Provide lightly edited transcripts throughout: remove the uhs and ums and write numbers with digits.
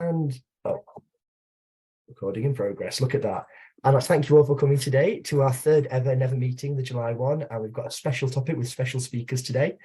And recording in progress. Look at that. And I thank you all for coming today to our third ever Never meeting, the July one. And we've got a special topic with special speakers today.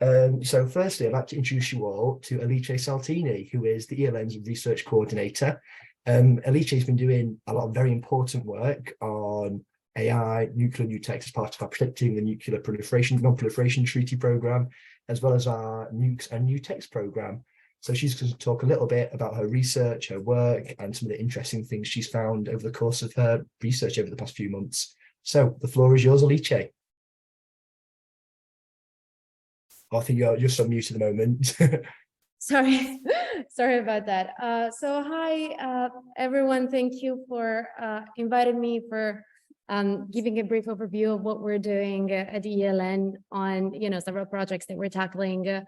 So firstly, I'd like to introduce you all to Alice Saltini, who is the ELN's research coordinator. Alice has been doing a lot of very important work on AI, nuclear new tech as part of our Protecting the Nuclear Proliferation, Non-Proliferation Treaty Programme, as well as our Nukes and New Techs Programme. So she's going to talk a little bit about her research, her work, and some of the interesting things she's found over the course of her research over the past few months. So the floor is yours, Alice. I think you're just on mute at the moment. Sorry about that. So hi, everyone. Thank you for inviting me, for giving a brief overview of what we're doing at the ELN on, several projects that we're tackling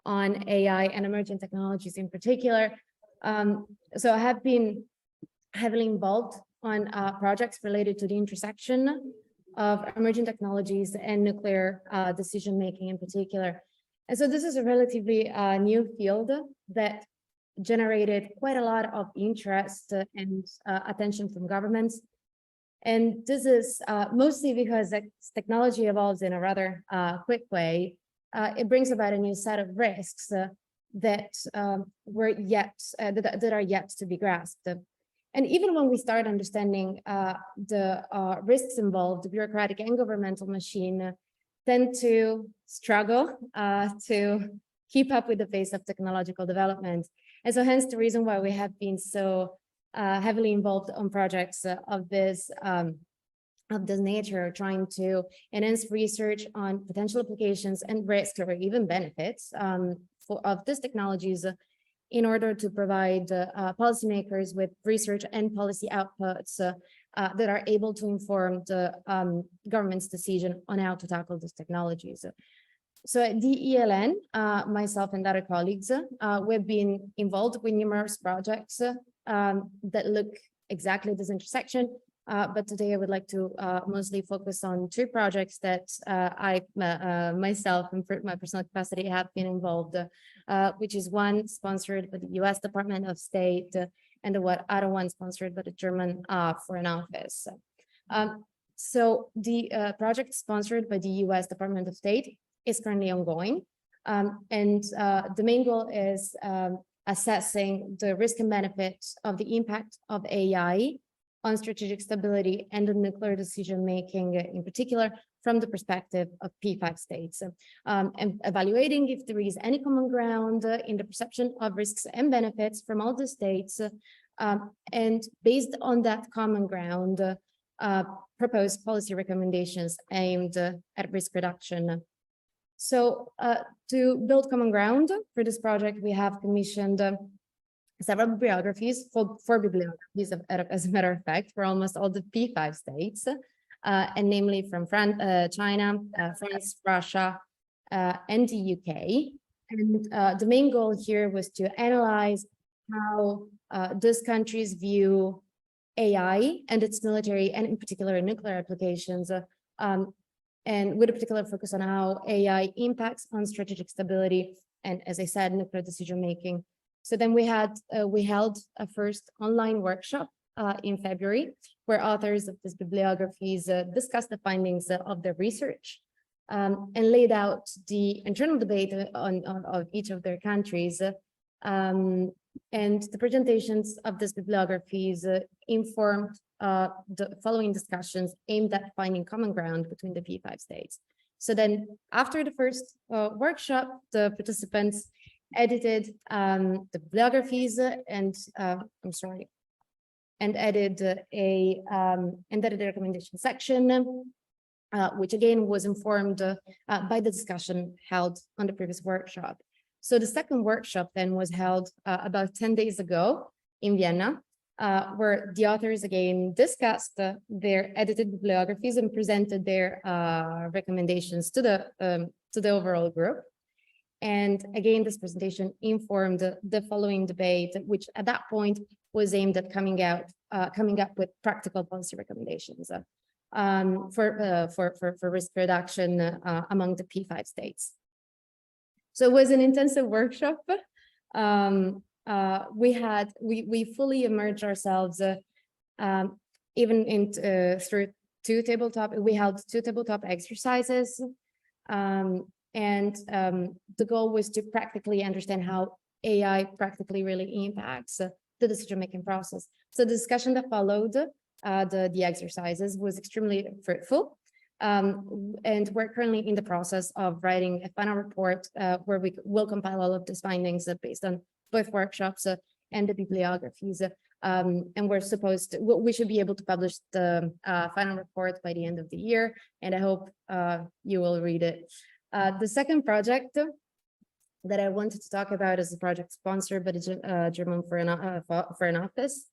on AI and emerging technologies in particular. So I have been heavily involved on projects related to the intersection of emerging technologies and nuclear decision-making in particular. And so this is a relatively new field that generated quite a lot of interest and attention from governments. And this is mostly because technology evolves in a rather quick way. It brings about a new set of risks that are yet to be grasped. And even when we start understanding the risks involved, the bureaucratic and governmental machine tend to struggle to keep up with the pace of technological development. And so hence the reason why we have been so heavily involved on projects of this nature, trying to enhance research on potential applications and risks or even benefits of these technologies in order to provide policymakers with research and policy outputs that are able to inform the government's decision on how to tackle these technologies. So at the ELN, myself and other colleagues, we've been involved with numerous projects that look exactly at this intersection. But today I would like to mostly focus on two projects that I myself, in my personal capacity, have been involved, which is one sponsored by the US Department of State and the other one sponsored by the German Foreign Office. So the project sponsored by the US Department of State is currently ongoing. And the main goal is assessing the risk and benefits of the impact of AI on strategic stability and the nuclear decision-making in particular from the perspective of P5 states, and evaluating if there is any common ground in the perception of risks and benefits from all the states, and based on that common ground, propose policy recommendations aimed at risk reduction. So to build common ground for this project, we have commissioned several bibliographies, four bibliographies, as a matter of fact, for almost all the P5 states, and namely from China, France, Russia, and the UK. And the main goal here was to analyze how those countries view AI and its military, and in particular nuclear applications, and with a particular focus on how AI impacts on strategic stability and, as I said, nuclear decision-making. So then we held a first online workshop in February, where authors of these bibliographies discussed the findings of their research and laid out the internal debate of each of their countries. And the presentations of these bibliographies informed the following discussions aimed at finding common ground between the P5 states. So then after the first workshop, the participants edited the bibliographies and added a recommendation section, which again was informed by the discussion held on the previous workshop. So the second workshop then was held about 10 days ago in Vienna, where the authors again discussed their edited bibliographies and presented their recommendations to the overall group. And again, this presentation informed the following debate, which at that point was aimed at coming up with practical policy recommendations for risk reduction among the P5 states. So it was an intensive workshop. we fully immersed ourselves even through we held 2 tabletop exercises, and the goal was to practically understand how AI practically really impacts the decision-making process. So the discussion that followed the exercises was extremely fruitful. And we're currently in the process of writing a final report where we will compile all of these findings based on both workshops and the bibliographies. And we should be able to publish the final report by the end of the year, and I hope you will read it. The second project that I wanted to talk about is a project sponsored by the German Foreign Office.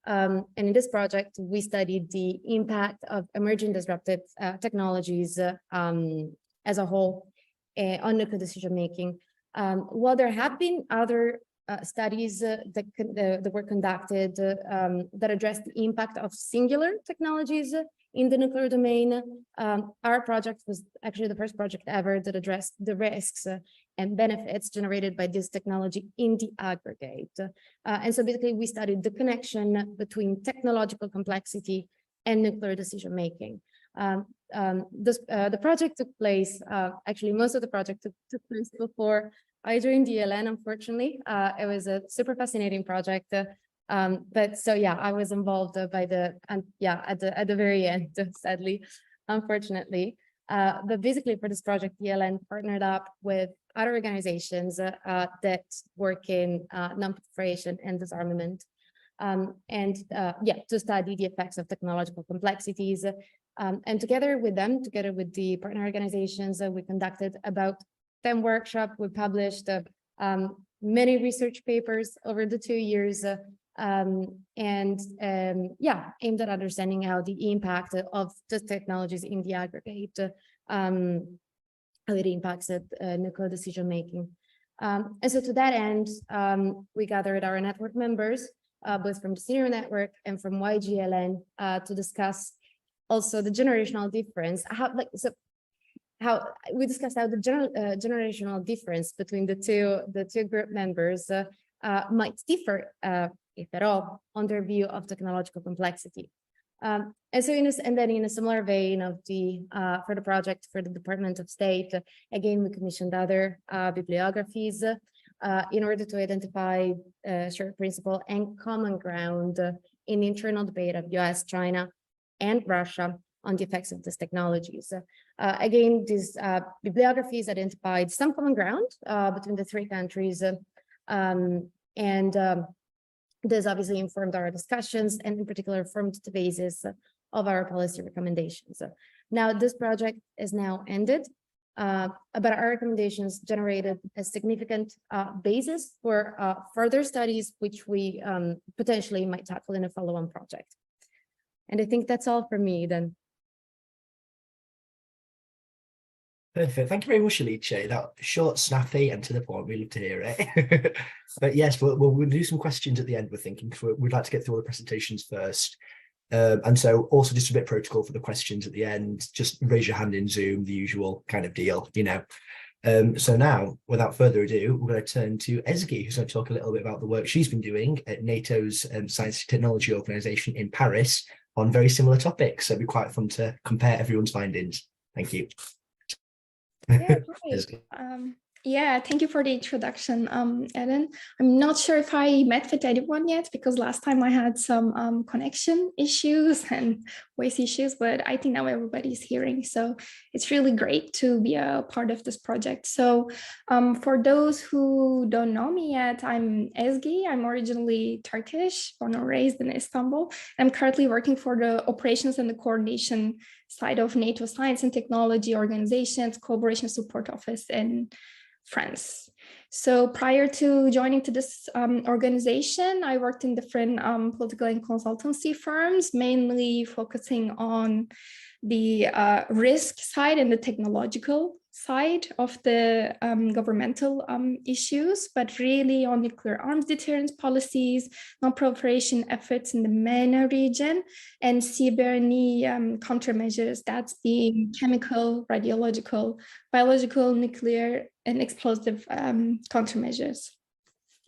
And in this project, we studied the impact of emerging disruptive technologies as a whole on nuclear decision-making. While there have been other studies that were conducted that addressed the impact of singular technologies in the nuclear domain, our project was actually the first project ever that addressed the risks and benefits generated by this technology in the aggregate. And so basically we studied the connection between technological complexity and nuclear decision-making. The project took place, actually most of the project took place before I joined the ELN, unfortunately. It was a super fascinating project. But so yeah, I was involved at the very end, sadly, unfortunately. But basically for this project, the ELN partnered up with other organizations that work in non-proliferation and disarmament. To study the effects of technological complexities. And together with the partner organizations, we conducted about 10 workshops. We published many research papers over the 2 years, aimed at understanding how the impact of the technologies in the aggregate, how it impacts nuclear decision making. And so to that end, we gathered our network members, both from the senior network and from YGLN, to discuss also the generational difference. How we discussed how the generational difference between the two group members might differ, if at all, on their view of technological complexity. And then in a similar vein of for the project for the Department of State, again, we commissioned other bibliographies in order to identify shared principle and common ground in the internal debate of US, China, and Russia on the effects of these technologies. Again, these bibliographies identified some common ground between the 3 countries, this obviously informed our discussions and in particular formed the basis of our policy recommendations. Now, this project is now ended, but our recommendations generated a significant basis for further studies, which we potentially might tackle in a follow-on project. And I think that's all for me then. Perfect. Thank you very much, Alice. That short, snappy, and to the point. We love to hear it. But yes, we'll do some questions at the end, we're thinking, because we'd like to get through all the presentations first. And so also just a bit protocol for the questions at the end. Just raise your hand in Zoom, the usual kind of deal, you know. So now, without further ado, we're going to turn to Ezgi, who's going to talk a little bit about the work she's been doing at NATO's Science and Technology Organization in Paris on very similar topics. So it'll be quite fun to compare everyone's findings. Thank you. Yeah, great. Thank you for the introduction, Edan. I'm not sure if I met with anyone yet because last time I had some connection issues and voice issues, but I think now everybody's hearing. So it's really great to be a part of this project. So for those who don't know me yet, I'm Ezgi. I'm originally Turkish, born and raised in Istanbul. I'm currently working for the operations and the coordination side of NATO Science and Technology Organization's Cooperation Support Office in France. So prior to joining to this organization, I worked in different political and consultancy firms, mainly focusing on the risk side and the technological side of the governmental issues, but really on nuclear arms deterrence policies, non-proliferation efforts in the MENA region, and CBRNE countermeasures, that's being chemical, radiological, biological, nuclear, and explosive countermeasures.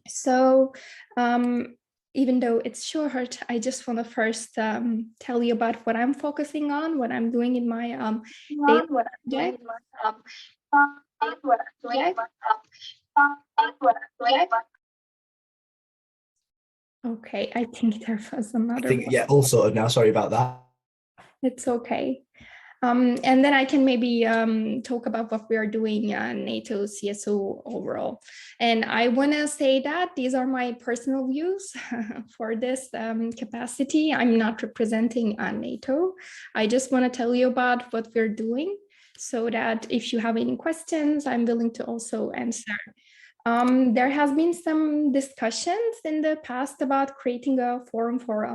So even though it's short, I just want to first tell you about what I'm focusing on, what I'm doing in my daily project. Okay, I think there was another one. Yeah, all sorted now. Sorry about that. It's okay. And then I can maybe talk about what we are doing NATO CSO overall. And I want to say that these are my personal views for this capacity. I'm not representing NATO. I just want to tell you about what we're doing so that if you have any questions, I'm willing to also answer. There has been some discussions in the past about creating a forum for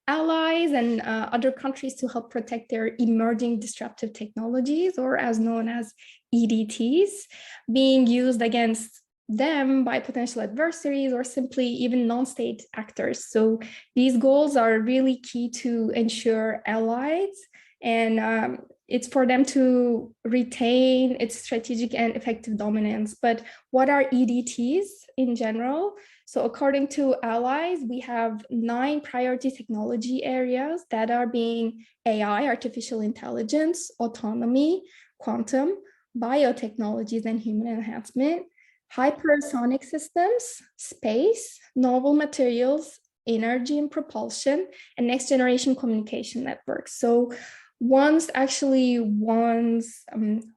allies and other countries to help protect their emerging disruptive technologies, or as known as EDTs, being used against them by potential adversaries or simply even non-state actors. So these goals are really key to ensure allies, and it's for them to retain its strategic and effective dominance. But what are EDTs in general? So according to allies, we have 9 priority technology areas that are being AI, artificial intelligence, autonomy, quantum, biotechnologies and human enhancement, hypersonic systems, space, novel materials, energy and propulsion, and next generation communication networks. So one's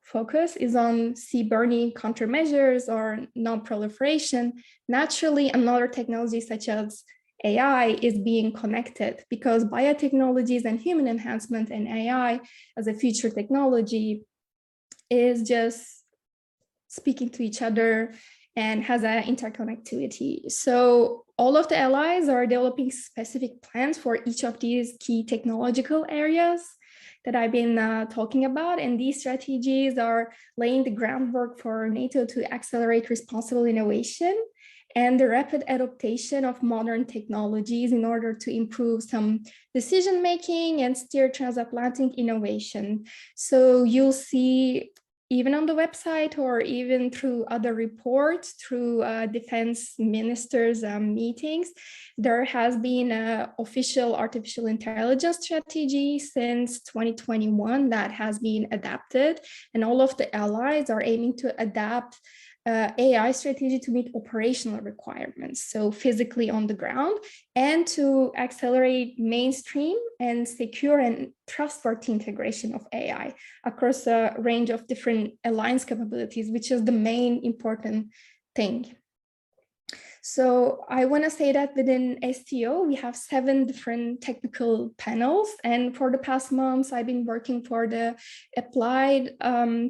focus is on sea-burning countermeasures or non-proliferation. Naturally, another technology such as AI is being connected because biotechnologies and human enhancement and AI as a future technology is just speaking to each other and has an interconnectivity. So all of the allies are developing specific plans for each of these key technological areas that I've been talking about. And these strategies are laying the groundwork for NATO to accelerate responsible innovation and the rapid adaptation of modern technologies in order to improve some decision-making and steer transatlantic innovation. So you'll see even on the website or even through other reports, through defense ministers' meetings, there has been an official artificial intelligence strategy since 2021 that has been adapted, and all of the allies are aiming to adapt AI strategy to meet operational requirements, so physically on the ground, and to accelerate mainstream and secure and trustworthy integration of AI across a range of different alliance capabilities, which is the main important thing. So I want to say that within STO, we have 7 different technical panels. And for the past months, I've been working for the applied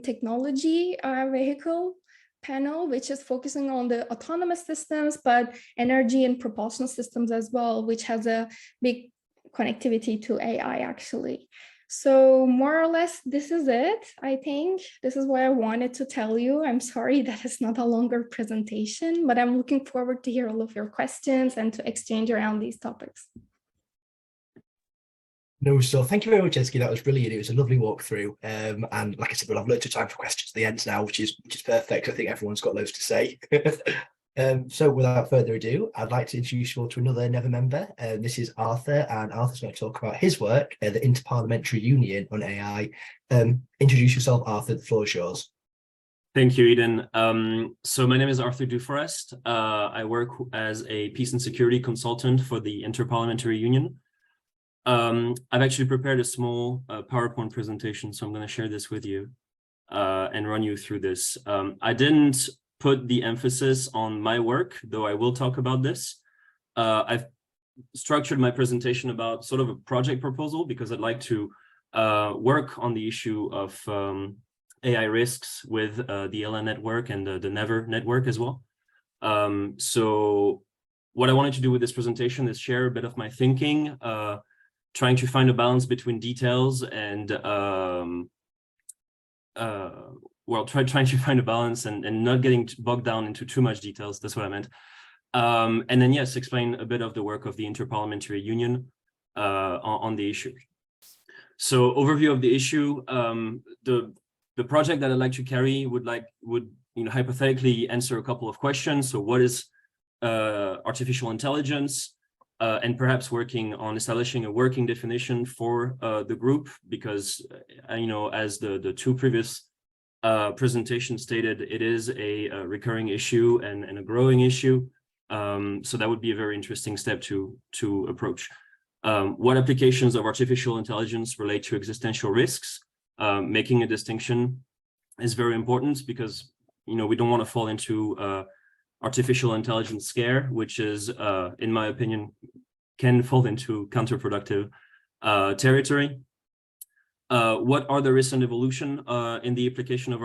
technology vehicle panel, which is focusing on the autonomous systems, but energy and propulsion systems as well, which has a big connectivity to AI actually. So more or less, this is it. I think this is what I wanted to tell you. I'm sorry that it's not a longer presentation, but I'm looking forward to hear all of your questions and to exchange around these topics. No, so thank you very much, Ezgi. That was brilliant. It was a lovely walkthrough. And like I said, we'll have loads of time for questions at the end now, which is perfect. I think everyone's got loads to say. So without further ado, I'd like to introduce you all to another Never member. This is Arthur, and Arthur's going to talk about his work at the Interparliamentary Union on AI. Introduce yourself, Arthur. The floor is yours. Thank you, Edan. So my name is Arthur Duforest. I work as a peace and security consultant for the Interparliamentary Union. I've actually prepared a small PowerPoint presentation, so I'm going to share this with you and run you through this. I didn't put the emphasis on my work, though I will talk about this. I've structured my presentation about sort of a project proposal because I'd like to work on the issue of AI risks with the LN network and the Never network as well. So what I wanted to do with this presentation is share a bit of my thinking, trying to find a balance between details and trying to find a balance and not getting bogged down into too much details. That's what I meant. And then, yes, explain a bit of the work of the Interparliamentary Union on the issue. So overview of the issue, the project that I'd like to carry would hypothetically answer a couple of questions. So what is artificial intelligence, and perhaps working on establishing a working definition for the group, because, as the two previous presentations stated, it is a recurring issue and a growing issue. So that would be a very interesting step to approach. What applications of artificial intelligence relate to existential risks? Making a distinction is very important, because we don't want to fall into artificial intelligence scare, which is, in my opinion, can fall into counterproductive territory. What are the recent evolution in the application of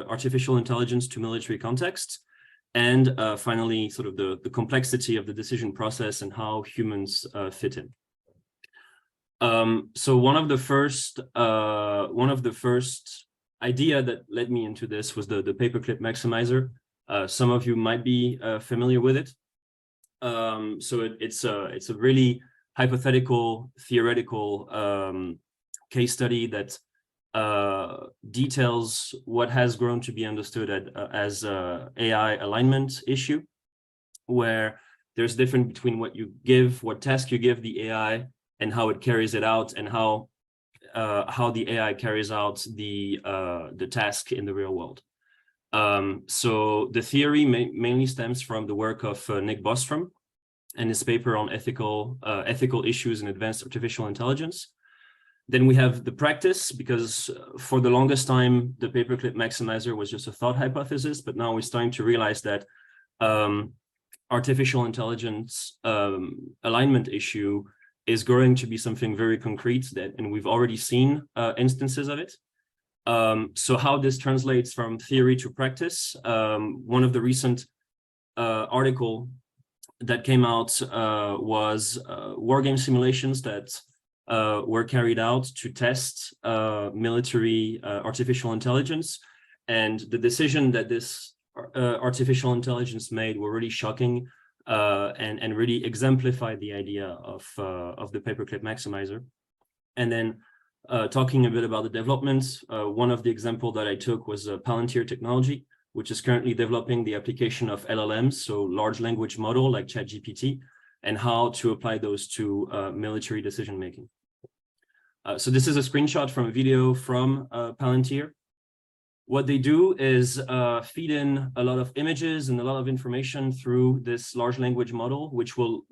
artificial intelligence to military contexts? And finally, sort of the complexity of the decision process and how humans fit in. So one of the first idea that led me into this was the paperclip maximizer. Some of you might be familiar with it. So it's a really hypothetical, theoretical case study that details what has grown to be understood as AI alignment issue, where there's difference between what task you give the AI and how it carries it out, and how the AI carries out the task in the real world. So the theory mainly stems from the work of Nick Bostrom and his paper on ethical issues in advanced artificial intelligence. Then we have the practice, because for the longest time, the paperclip maximizer was just a thought hypothesis, but now we're starting to realize that artificial intelligence alignment issue is going to be something very concrete, and we've already seen instances of it. So how this translates from theory to practice, one of the recent article that came out was wargame simulations that were carried out to test military artificial intelligence. And the decision that this artificial intelligence made were really shocking, and really exemplified the idea of the paperclip maximizer. And then talking a bit about the development, one of the examples that I took was Palantir Technology, which is currently developing the application of LLMs, so large language model like ChatGPT, and how to apply those to military decision making. So this is a screenshot from a video from Palantir. What they do is feed in a lot of images and a lot of information through this large language model, which will,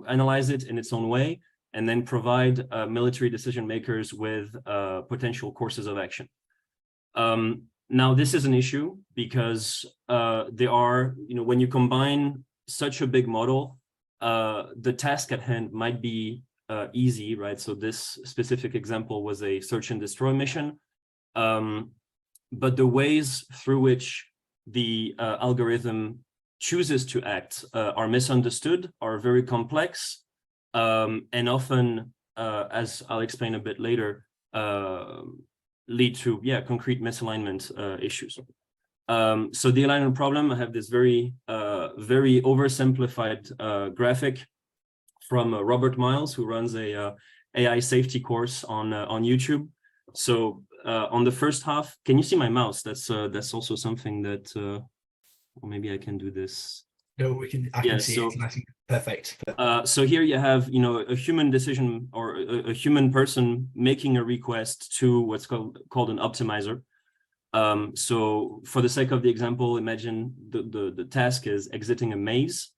analyze it in its own way, and then provide military decision makers with potential courses of action. Now, this is an issue because there are, when you combine such a big model, the task at hand might be easy, right? So this specific example was a search and destroy mission. But the ways through which the algorithm chooses to act are misunderstood, are very complex, and often, as I'll explain a bit later, lead to concrete misalignment issues. So the alignment problem, I have this very oversimplified graphic from Robert Miles, who runs a AI safety course on YouTube. So on the first half, can you see my mouse? That's also something that, or maybe I can do this. No, I can see it. Nice. Perfect. So here you have, a human decision, or a human person making a request to what's called an optimizer. So for the sake of the example, imagine the task is exiting a maze.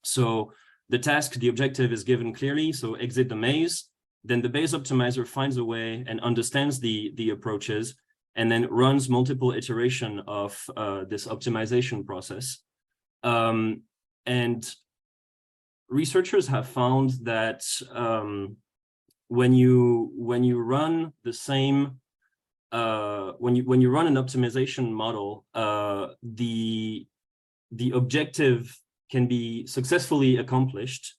So the objective is given clearly, so exit the maze. Then the base optimizer finds a way and understands the approaches, and then runs multiple iteration of this optimization process. And researchers have found that when you run the same, when you run an optimization model, the objective can be successfully accomplished.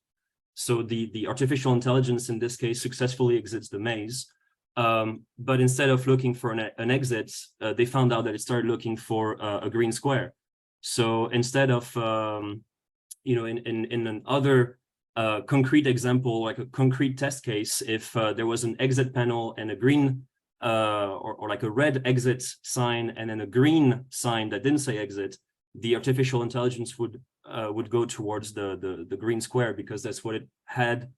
So the artificial intelligence in this case successfully exits the maze, but instead of looking for an exit, they found out that it started looking for a green square. So instead of in another concrete example, like a concrete test case, if there was an exit panel and a green or like a red exit sign and then a green sign that didn't say exit, the artificial intelligence would go towards the green square, because that's what it had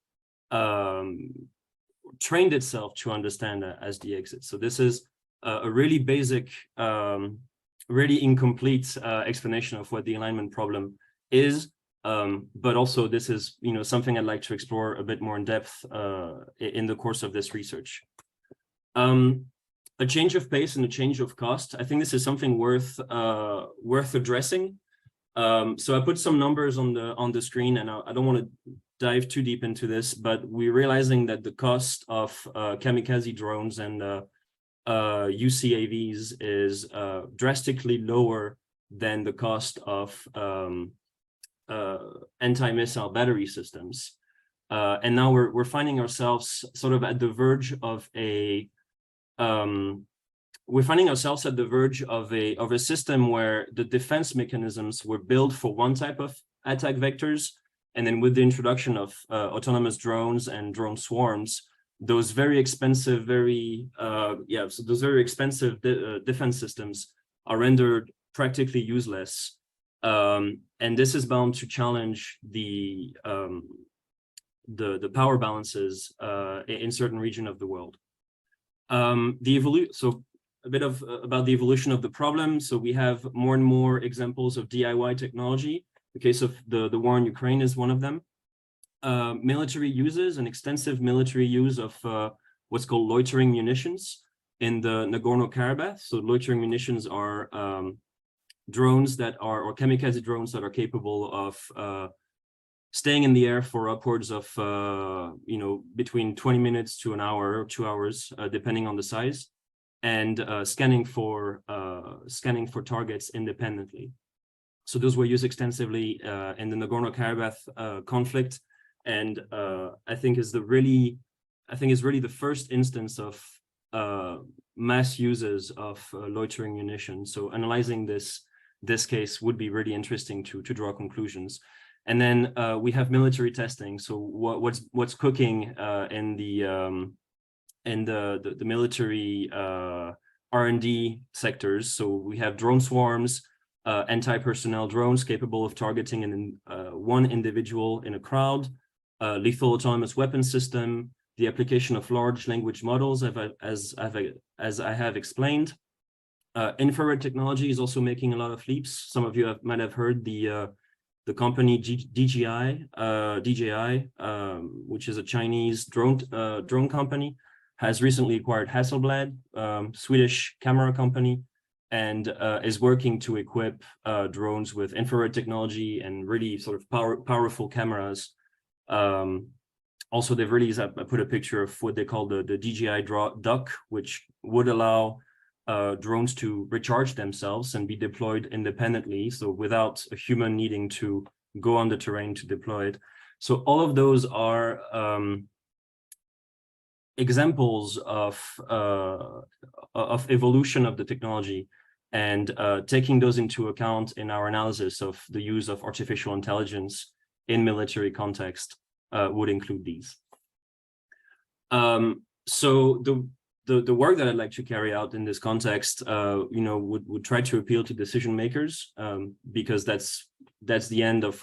trained itself to understand as the exit. So this is a really basic, really incomplete explanation of what the alignment problem is. But also this is, something I'd like to explore a bit more in depth in the course of this research. A change of pace and a change of cost. I think this is something worth addressing. So I put some numbers on the screen, and I don't want to dive too deep into this, but we're realizing that the cost of kamikaze drones and UCAVs is drastically lower than the cost of anti-missile battery systems. And now we're finding ourselves sort of at the verge of a system where the defense mechanisms were built for one type of attack vectors, and then with the introduction of autonomous drones and drone swarms, those very expensive, defense systems are rendered practically useless, and this is bound to challenge the power balances in certain regions of the world. So a bit about the evolution of the problem. So we have more and more examples of DIY technology. The case of the war in Ukraine is one of them. Military uses an extensive military use of what's called loitering munitions in the Nagorno-Karabakh. So loitering munitions are drones that are, or kamikaze drones that are capable of staying in the air for upwards of, between 20 minutes to an hour or 2 hours, depending on the size, and scanning for targets independently. So those were used extensively in the Nagorno-Karabakh conflict, and I think is really the first instance of mass uses of loitering munitions. So analyzing this case would be really interesting to draw conclusions. And then we have military testing. So what's cooking in the military R&D sectors. So we have drone swarms, anti-personnel drones capable of targeting one individual in a crowd, lethal autonomous weapon system, the application of large language models, as I have explained. Infrared technology is also making a lot of leaps. Some of you might have heard the company DJI, which is a Chinese drone company, has recently acquired Hasselblad, Swedish camera company, and is working to equip drones with infrared technology and really sort of powerful cameras. Also, they've released, I put a picture of what they call the DJI Duck, which would allow drones to recharge themselves and be deployed independently, so without a human needing to go on the terrain to deploy it. So all of those are examples of evolution of the technology, and taking those into account in our analysis of the use of artificial intelligence in military context would include these. So the work that I'd like to carry out in this context, would try to appeal to decision makers, because that's the end of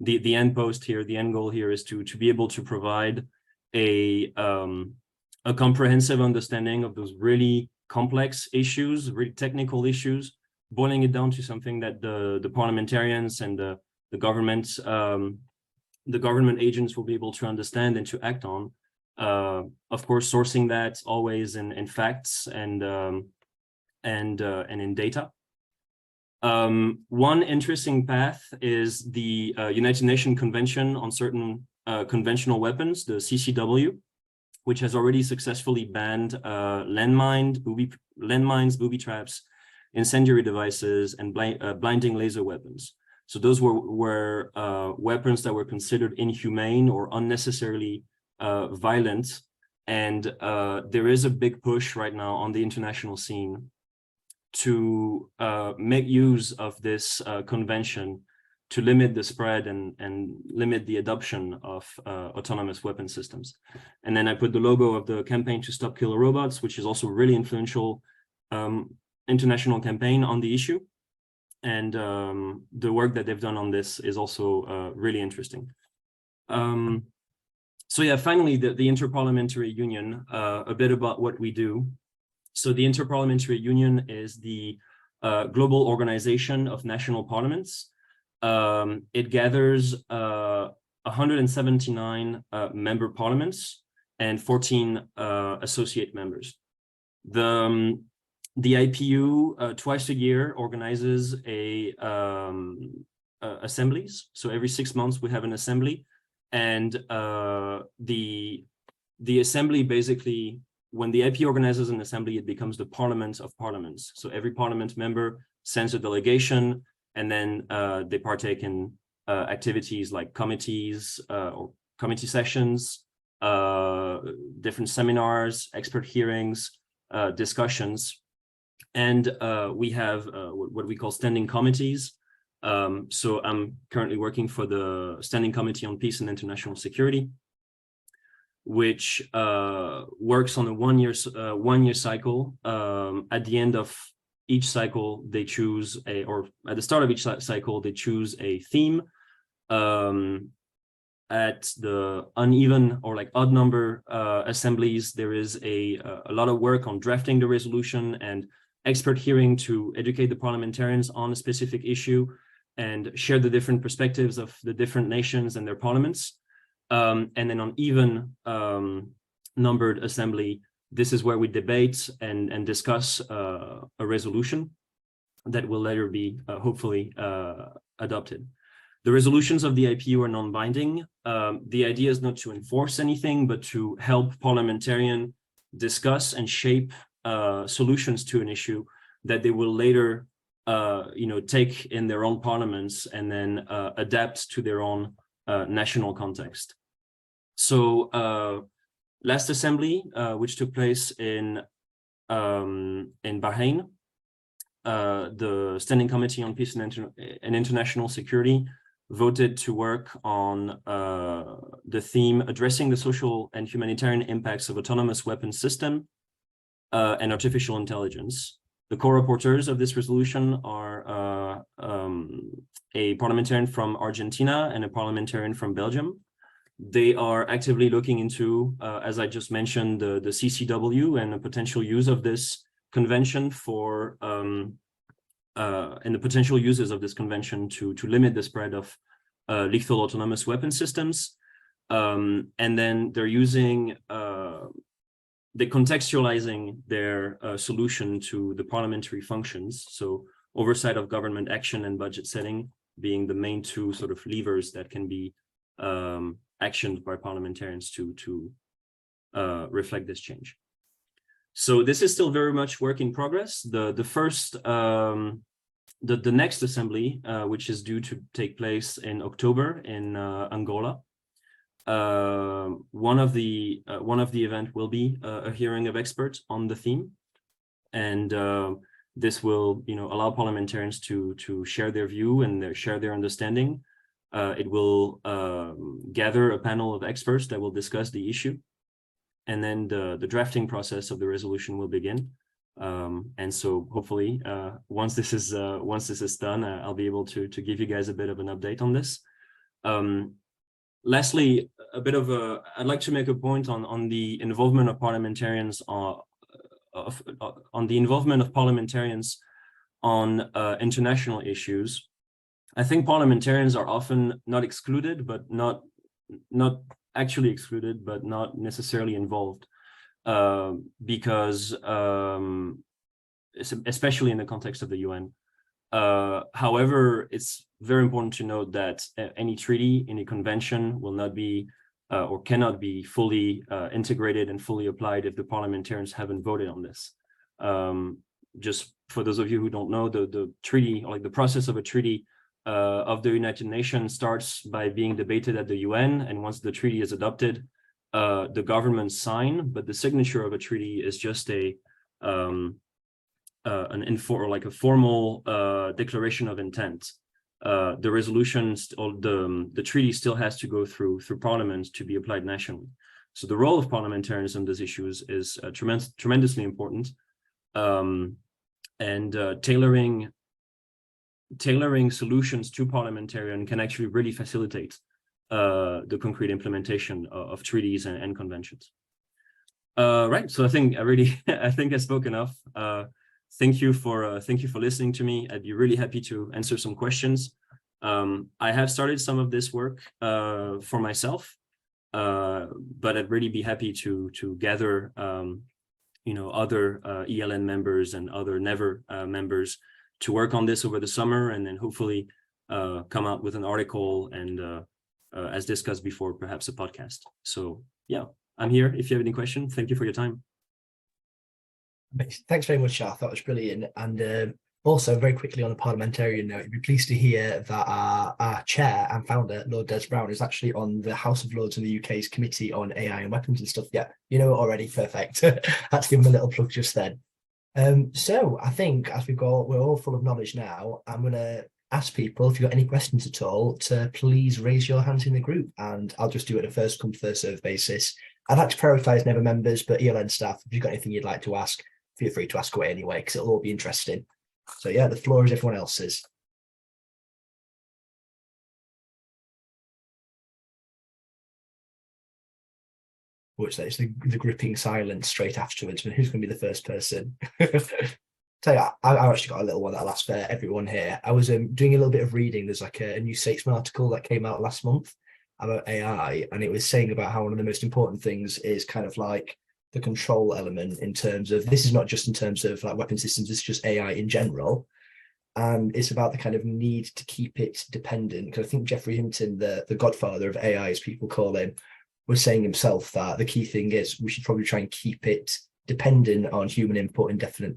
the end post here. The end goal here is to be able to provide a comprehensive understanding of those really complex issues, really technical issues, boiling it down to something that the parliamentarians and the government agents will be able to understand and to act on. Of course, sourcing that always in facts and in data. One interesting path is the United Nations Convention on Certain Conventional Weapons, the CCW, which has already successfully banned landmines, booby traps, incendiary devices, and blinding laser weapons. So those were weapons that were considered inhumane or unnecessarily violent, and there is a big push right now on the international scene to make use of this convention to limit the spread and limit the adoption of autonomous weapon systems. And then I put the logo of the campaign to stop killer robots, which is also a really influential international campaign on the issue. and the work that they've done on this is also really interesting. So yeah, finally, the Interparliamentary Union, a bit about what we do. So the Interparliamentary Union is the global organization of national parliaments. It gathers 179 member parliaments and 14 associate members. The IPU twice a year organizes assemblies. So every 6 months we have an assembly, and the assembly basically, when the IPU organizes an assembly, it becomes the parliament of parliaments. So every parliament member sends a delegation, and then they partake in activities like committees or committee sessions, different seminars, expert hearings, discussions. And we have what we call standing committees. So I'm currently working for the Standing Committee on Peace and International Security, which works on a one-year cycle. At the end of each cycle, they choose or at the start of each cycle, they choose a theme. At the uneven or like odd number assemblies, there is a lot of work on drafting the resolution and expert hearing to educate the parliamentarians on a specific issue and share the different perspectives of the different nations and their parliaments. And then on even numbered assembly, this is where we debate and discuss a resolution that will later be hopefully adopted. The resolutions of the IPU are non-binding. The idea is not to enforce anything, but to help parliamentarians discuss and shape solutions to an issue that they will later take in their own parliaments and then adapt to their own national context. So last assembly, which took place in Bahrain, the Standing Committee on Peace and International Security voted to work on the theme addressing the social and humanitarian impacts of autonomous weapons system and artificial intelligence. The co-rapporteurs of this resolution are a parliamentarian from Argentina and a parliamentarian from Belgium. They are actively looking into, as I just mentioned, the CCW and the potential use of this convention for and the potential uses of this convention to limit the spread of lethal autonomous weapon systems. And then they're using, they're contextualizing their solution to the parliamentary functions. So oversight of government action and budget setting being the main two sort of levers that can be actioned by parliamentarians to reflect this change. So this is still very much work in progress. The next assembly, which is due to take place in October in Angola, one of the event will be a hearing of experts on the theme, and this will allow parliamentarians to share their view and share their understanding. It will gather a panel of experts that will discuss the issue, and then the drafting process of the resolution will begin. And so hopefully once this is done, I'll be able to give you guys a bit of an update on this. Lastly, I'd like to make a point on the involvement of parliamentarians on international issues. I think parliamentarians are often not excluded, but not actually excluded, but not necessarily involved, because especially in the context of the UN. However, it's very important to note that any treaty, any convention will not be or cannot be fully integrated and fully applied if the parliamentarians haven't voted on this. Just for those of you who don't know, the treaty, or like the process of a treaty of the United Nations, starts by being debated at the UN, and once the treaty is adopted, the governments sign, but the signature of a treaty is just a formal declaration of intent. The resolutions or the treaty still has to go through Parliament to be applied nationally. So the role of parliamentarians on these issues is tremendously important, and tailoring tailoring solutions to parliamentarian can actually really facilitate the concrete implementation of treaties and conventions. Right. So I think I think I spoke enough. Thank you for listening to me. I'd be really happy to answer some questions. I have started some of this work for myself, but I'd really be happy to gather other ELN members and other Never members to work on this over the summer, and then hopefully come out with an article and as discussed before, perhaps a podcast. So yeah, I'm here if you have any questions. Thank you for your time. Thanks very much, Shah. That was brilliant. And also, very quickly on a parliamentarian note, you'd be pleased to hear that our chair and founder, Lord Des Brown, is actually on the House of Lords in the UK's Committee on AI and Weapons and stuff. Yeah, you know it already. Perfect. Had to give him a little plug just then. So I think as we're all full of knowledge now, I'm going to ask people, if you've got any questions at all, to please raise your hands in the group, and I'll just do it on a first come, first served basis. I'd like to prioritise Never members, but ELN staff, if you've got anything you'd like to ask, feel free to ask away anyway, because it'll all be interesting. So yeah, the floor is everyone else's. Which is the gripping silence straight afterwards. Who's going to be the first person? Tell you, I've actually got a little one that'll ask for everyone here. I was doing a little bit of reading. There's like a new Statesman article that came out last month about AI, and it was saying about how one of the most important things is kind of like the control element in terms of, this is not just in terms of like weapon systems, it's just AI in general. And it's about the kind of need to keep it dependent. Because I think Geoffrey Hinton, the godfather of AI, as people call him, was saying himself that the key thing is we should probably try and keep it dependent on human input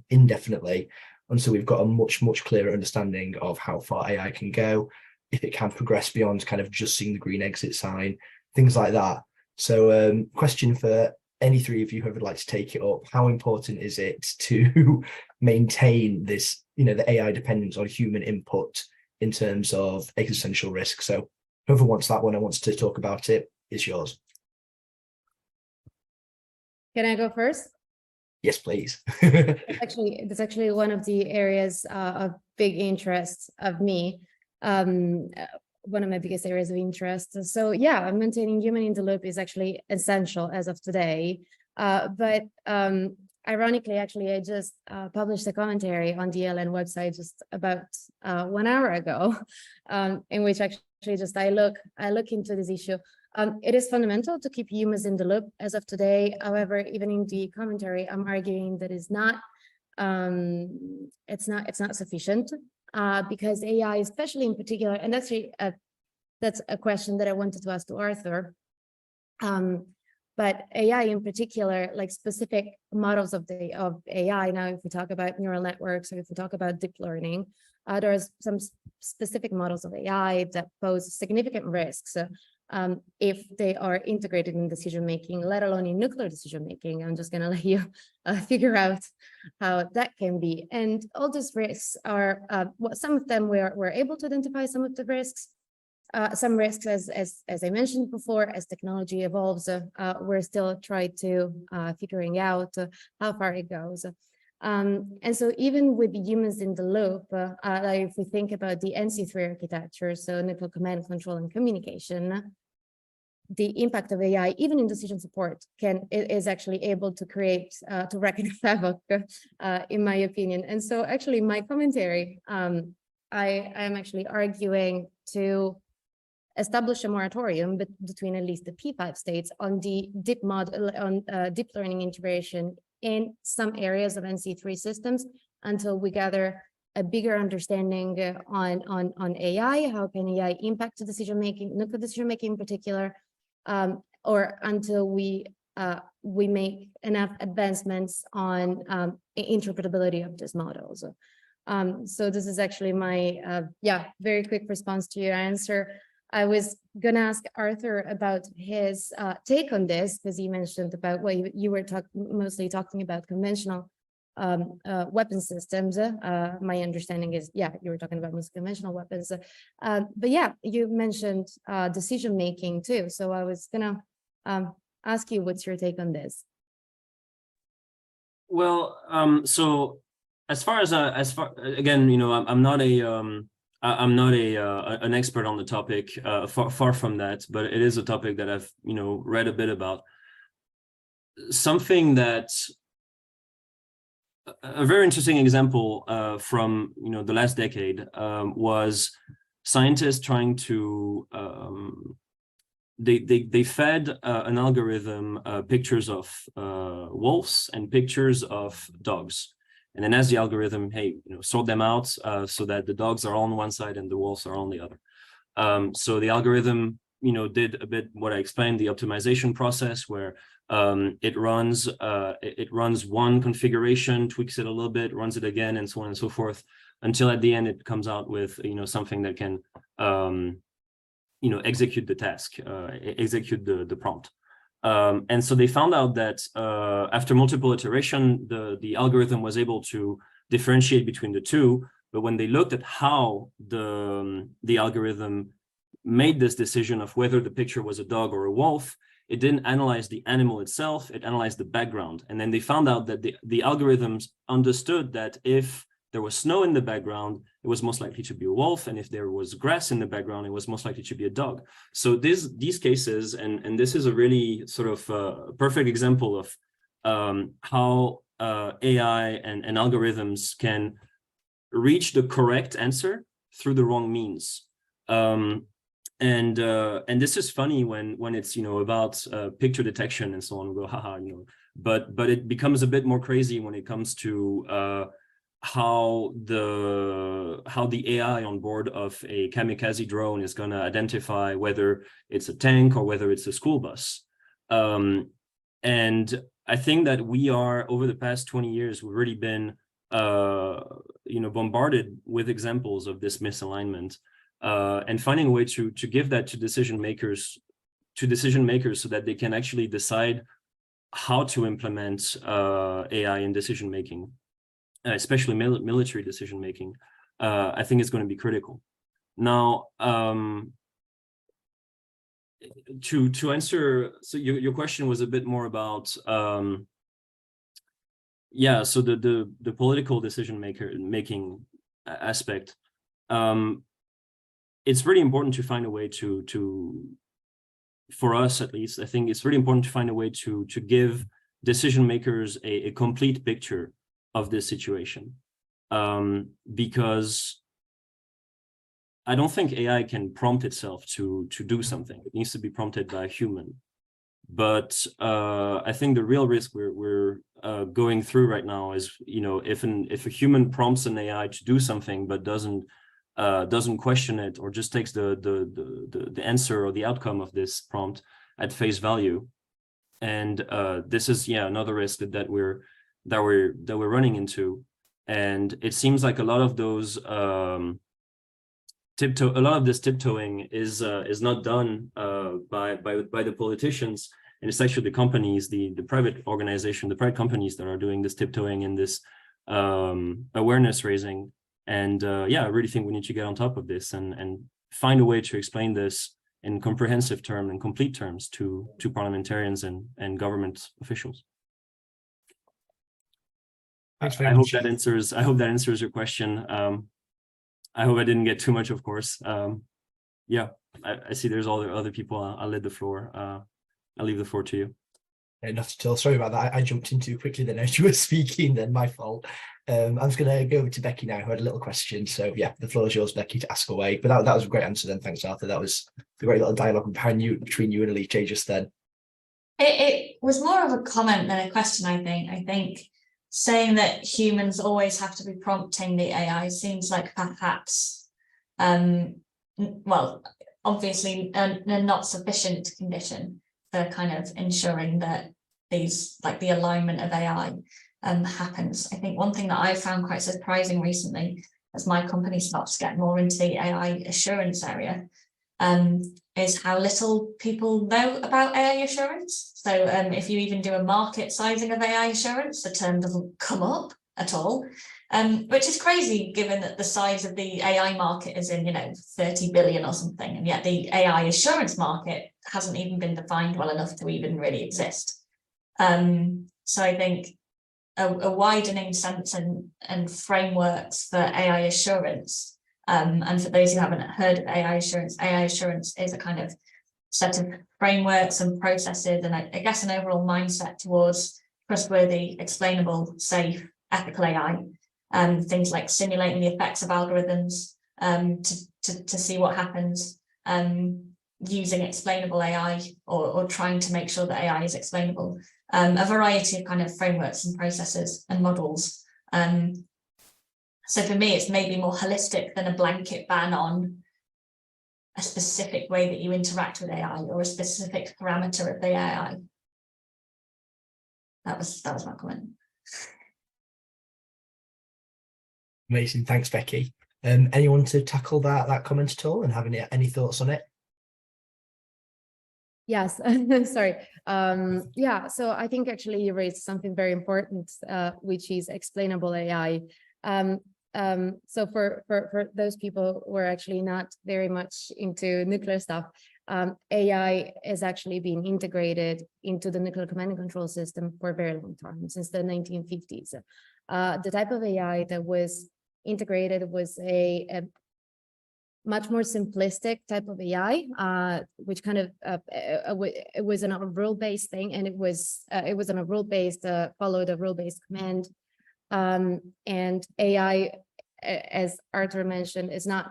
indefinitely until we've got a much clearer understanding of how far AI can go, if it can progress beyond kind of just seeing the green exit sign, things like that. So question for any three of you who would like to take it up: how important is it to maintain this, the AI dependence on human input in terms of existential risk? So whoever wants that one and wants to talk about it is yours. Can I go first? Yes, please. That's actually one of the areas of big interest of me. One of my biggest areas of interest. So yeah, maintaining human in the loop is actually essential as of today. But ironically, actually, I just published a commentary on the ELN website just about 1 hour ago, in which actually just I look into this issue. It is fundamental to keep humans in the loop as of today. However, even in the commentary, I'm arguing that it's not sufficient, because AI, especially in particular, and actually that's a question that I wanted to ask to Arthur. But AI in particular, like specific models of AI. Now, if we talk about neural networks or if we talk about deep learning, there are some specific models of AI that pose significant risks if they are integrated in decision-making, let alone in nuclear decision-making. I'm just going to let you figure out how that can be. And all these risks are, some of them we're able to identify some of the risks. Some risks, as I mentioned before, as technology evolves, we're still trying to figuring out how far it goes. And so even with the humans in the loop, like if we think about the NC3 architecture, so network command, control, and communication, the impact of AI, even in decision support, is actually able to create, to wreak havoc, in my opinion. And so actually my commentary, I am actually arguing to establish a moratorium between at least the P5 states on the deep learning integration in some areas of NC3 systems until we gather a bigger understanding on AI, how can AI impact the decision-making, nuclear decision-making in particular, or until we make enough advancements on interpretability of these models. So this is actually my, very quick response to your answer. I was going to ask Arthur about his take on this, because he mentioned about what you were mostly talking about conventional weapon systems. My understanding is, you were talking about most conventional weapons. But yeah, you mentioned decision-making too. So I was going to ask you, what's your take on this? Well, so as far again, I'm not I'm not an expert on the topic, far from that, but it is a topic that I've read a bit about. Something that a very interesting example from the last decade was scientists trying to they fed an algorithm pictures of wolves and pictures of dogs. And then as the algorithm, hey, sort them out so that the dogs are on one side and the wolves are on the other. So the algorithm, did a bit what I explained, the optimization process, where it runs one configuration, tweaks it a little bit, runs it again, and so on and so forth, until at the end it comes out with something that can execute the task, execute the prompt. And so they found out that after multiple iteration, the algorithm was able to differentiate between the two. But when they looked at how the algorithm made this decision of whether the picture was a dog or a wolf, it didn't analyze the animal itself, it analyzed the background. And then they found out that the algorithms understood that if there was snow in the background, it was most likely to be a wolf, and if there was grass in the background, it was most likely to be a dog. So these cases, and this is a really sort of perfect example of how AI and algorithms can reach the correct answer through the wrong means. And this is funny when it's about picture detection and so on. We go haha, but it becomes a bit more crazy when it comes to how the AI on board of a kamikaze drone is going to identify whether it's a tank or whether it's a school bus. And I think that we are, over the past 20 years, we've really been bombarded with examples of this misalignment, and finding a way to give that to decision makers so that they can actually decide how to implement AI in decision making. Especially military decision making, I think is going to be critical. Now, to answer, so your question was a bit more about, so the political decision making aspect. It's really important to find a way to, for us at least, I think it's really important to find a way to give decision makers a complete picture of this situation, because I don't think AI can prompt itself to do something. It needs to be prompted by a human. But I think the real risk we're going through right now is, if a human prompts an AI to do something but doesn't question it, or just takes the answer or the outcome of this prompt at face value, and this is another risk that we're running into. And it seems like a lot of those this tiptoeing is not done by the politicians, and it's actually the companies, the private organization, the private companies that are doing this tiptoeing and this awareness raising. And I really think we need to get on top of this and find a way to explain this in comprehensive terms and complete terms to parliamentarians and government officials. Thanks very I much. hope that answers your question. I hope I didn't get too much, of course. I see there's all the other people. I'll leave the floor to you. Not at all. Sorry about that. I jumped in too quickly then as you were speaking, then my fault. I'm just going to go over to Becky now, who had a little question. So the floor is yours, Becky, to ask away. But that was a great answer then. Thanks, Arthur. That was a great little dialogue between you and Alice just then. It was more of a comment than a question, I think. I think saying that humans always have to be prompting the AI seems like perhaps, obviously a not sufficient condition for kind of ensuring that these, like the alignment of AI happens. I think one thing that I found quite surprising recently, as my company starts to get more into the AI assurance area, is how little people know about AI assurance. So if you even do a market sizing of AI assurance, the term doesn't come up at all, which is crazy given that the size of the AI market is in, 30 billion or something. And yet the AI assurance market hasn't even been defined well enough to even really exist. So I think a widening sense and frameworks for AI assurance And for those who haven't heard of AI assurance is a kind of set of frameworks and processes, and I guess an overall mindset towards trustworthy, explainable, safe, ethical AI. Things like simulating the effects of algorithms to see what happens, using explainable AI or trying to make sure that AI is explainable. A variety of kind of frameworks and processes and models. So for me, it's maybe more holistic than a blanket ban on a specific way that you interact with AI or a specific parameter of the AI. That was my comment. Amazing, thanks, Becky. Anyone to tackle that comment at all and have any thoughts on it? Yes, sorry. Yeah, so I think actually you raised something very important, which is explainable AI. So for those people who are actually not very much into nuclear stuff, AI is actually being integrated into the nuclear command and control system for a very long time, since the 1950s. The type of AI that was integrated was a much more simplistic type of AI, which kind of it was a rule-based thing, and it was on a rule-based followed a rule-based command. And AI, as Arthur mentioned, it's not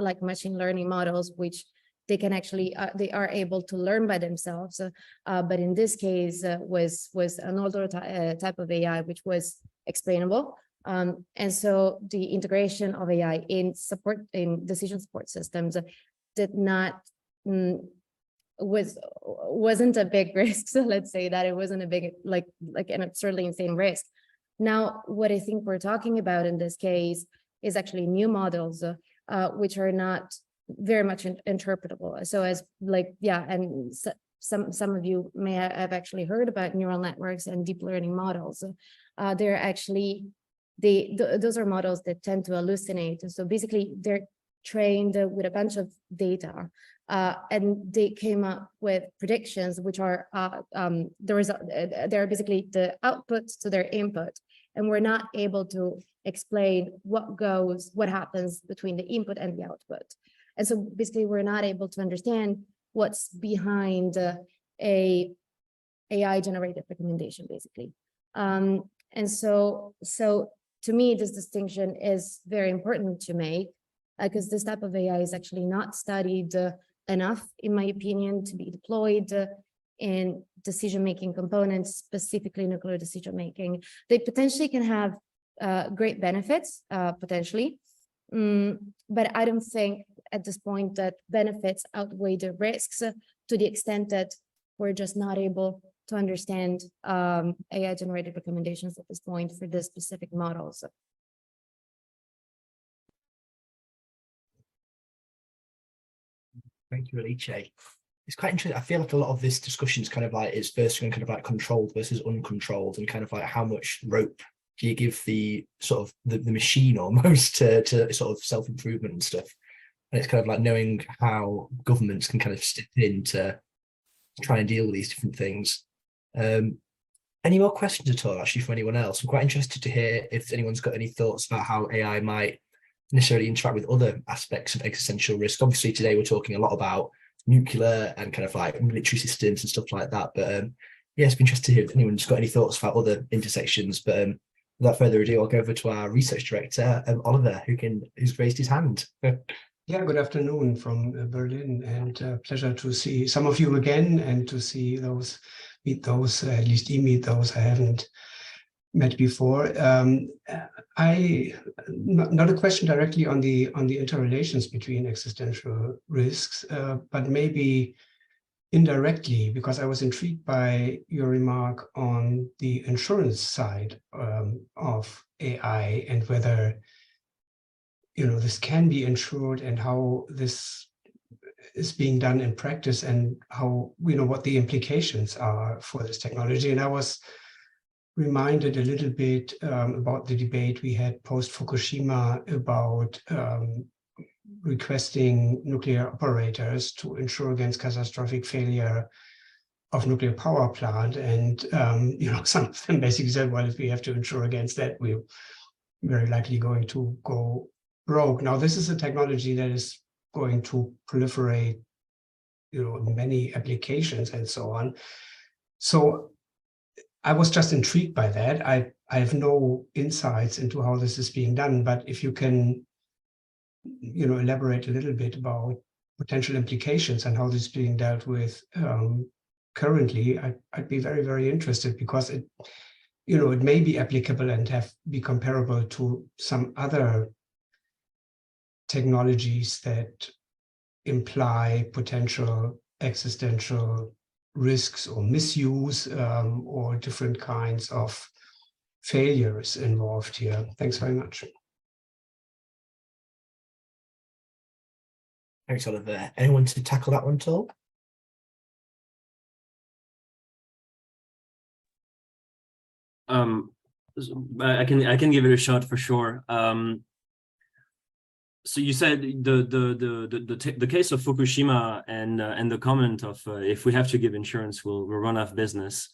like machine learning models, which they can actually they are able to learn by themselves. But in this case, was an older type of AI, which was explainable. And so the integration of AI in decision support systems did not wasn't a big risk. So let's say that it wasn't a big like an absurdly insane risk. Now, what I think we're talking about in this case is actually new models, which are not very much interpretable. So as and some of you may have actually heard about neural networks and deep learning models. They're actually those are models that tend to hallucinate. So basically, they're trained with a bunch of data, and they came up with predictions, which are the result. They're basically the output to their input, and we're not able to explain what happens between the input and the output. And so basically, we're not able to understand what's behind a AI-generated recommendation, basically. And so to me, this distinction is very important to make, because this type of AI is actually not studied enough, in my opinion, to be deployed in decision-making components, specifically nuclear decision-making. They potentially can have great benefits, potentially, but I don't think at this point that benefits outweigh the risks to the extent that we're just not able to understand AI-generated recommendations at this point for this specific models. Thank you, Alice. It's quite interesting. I feel like a lot of this discussion is kind of like it's first kind of like controlled versus uncontrolled, and kind of like how much rope do you give the sort of the machine almost to sort of self-improvement and stuff. And it's kind of like knowing how governments can kind of step in to try and deal with these different things. Any more questions at all, actually, from anyone else? I'm quite interested to hear if anyone's got any thoughts about how AI might necessarily interact with other aspects of existential risk. Obviously, today we're talking a lot about nuclear and kind of like military systems and stuff like that. But yeah, it's been interesting to hear if anyone's got any thoughts about other intersections. But without further ado, I'll go over to our research director, Oliver, who's raised his hand. Yeah, good afternoon from Berlin, and pleasure to see some of you again, and to see meet those at least meet those I haven't met before. Not a question directly on the interrelations between existential risks, but maybe indirectly, because I was intrigued by your remark on the insurance side of AI, and whether this can be insured, and how this is being done in practice, and how what the implications are for this technology. And I was reminded a little bit about the debate we had post-Fukushima about requesting nuclear operators to insure against catastrophic failure of nuclear power plant. And some of them basically said, well, if we have to insure against that, we're very likely going to go broke. Now, this is a technology that is going to proliferate, in many applications and so on. So I was just intrigued by that. I have no insights into how this is being done, but if you can, elaborate a little bit about potential implications and how this is being dealt with currently, I'd be very, very interested, because it may be applicable and be comparable to some other technologies that imply potential existential risks or misuse, or different kinds of failures involved here. Thanks very much. Thanks, Oliver. Anyone to tackle that one at all? I can give it a shot for sure. So you said the case of Fukushima and the comment of if we have to give insurance, we'll run off business.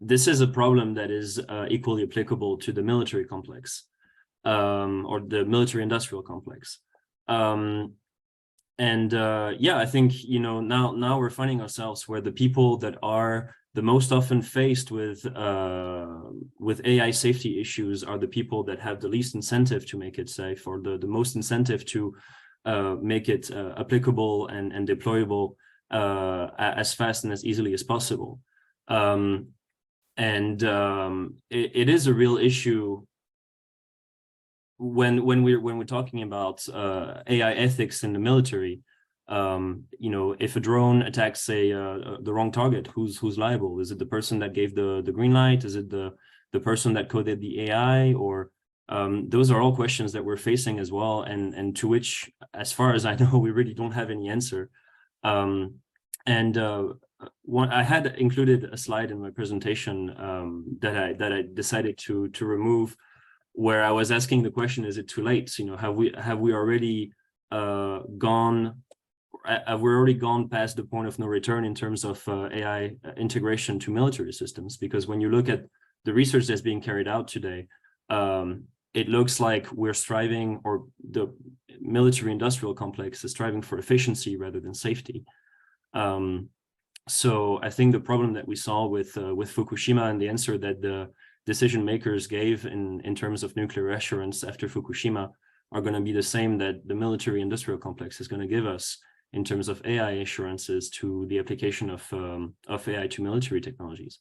This is a problem that is equally applicable to the military complex, or the military industrial complex. Yeah, I think now we're finding ourselves where the people that are the most often faced with AI safety issues are the people that have the least incentive to make it safe, or the most incentive to make it applicable and deployable as fast and as easily as possible. It is a real issue when we're talking about AI ethics in the military. If a drone attacks, say, the wrong target, who's liable? Is it the person that gave the green light? Is it the person that coded the AI? Or those are all questions that we're facing as well, and to which, as far as I know, we really don't have any answer. I had included a slide in my presentation that I decided to remove, where I was asking the question: is it too late? Have we already gone past the point of no return in terms of AI integration to military systems? Because when you look at the research that's being carried out today, it looks like we're striving, or the military industrial complex is striving for efficiency rather than safety. So I think the problem that we saw with Fukushima, and the answer that the decision makers gave in terms of nuclear assurance after Fukushima, are going to be the same that the military industrial complex is going to give us in terms of AI assurances to the application of AI to military technologies.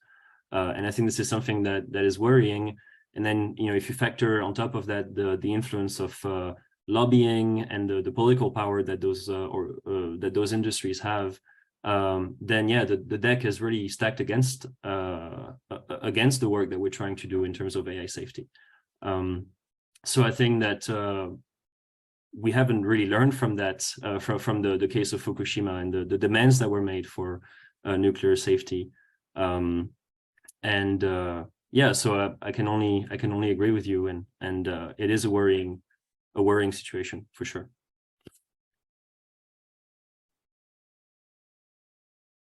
And I think this is something that is worrying. And then, if you factor on top of that the influence of lobbying and the political power that those industries have, then yeah, the deck is really stacked against the work that we're trying to do in terms of AI safety. So I think that we haven't really learned from that, from the case of Fukushima and the demands that were made for nuclear safety. Yeah, so I can only agree with you, and it is a worrying situation for sure.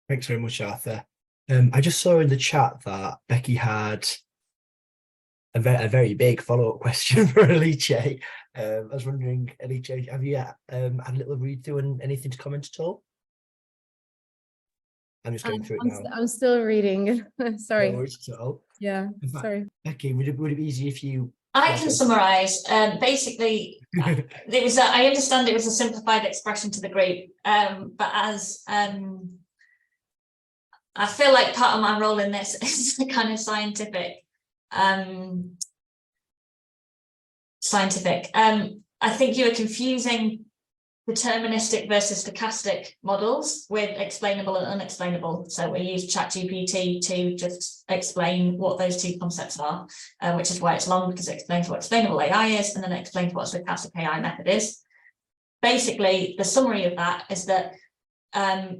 Thanks very much, Arthur. I just saw in the chat that Becky had a very big follow-up question for Alice. I was wondering, Alice, have you had a little read through and anything to comment at all? I'm just going through it now. I'm still reading. Sorry. No worries at all. Yeah, fact, sorry. Becky, would it be easy if you... I can summarize. Basically, it was. I understand it was a simplified expression to the group, but as I feel like part of my role in this is the kind of scientific. I think you are confusing deterministic versus stochastic models with explainable and unexplainable. So we use ChatGPT to just explain what those two concepts are, which is why it's long, because it explains what explainable AI is, and then it explains what a stochastic AI method is. Basically, the summary of that is that a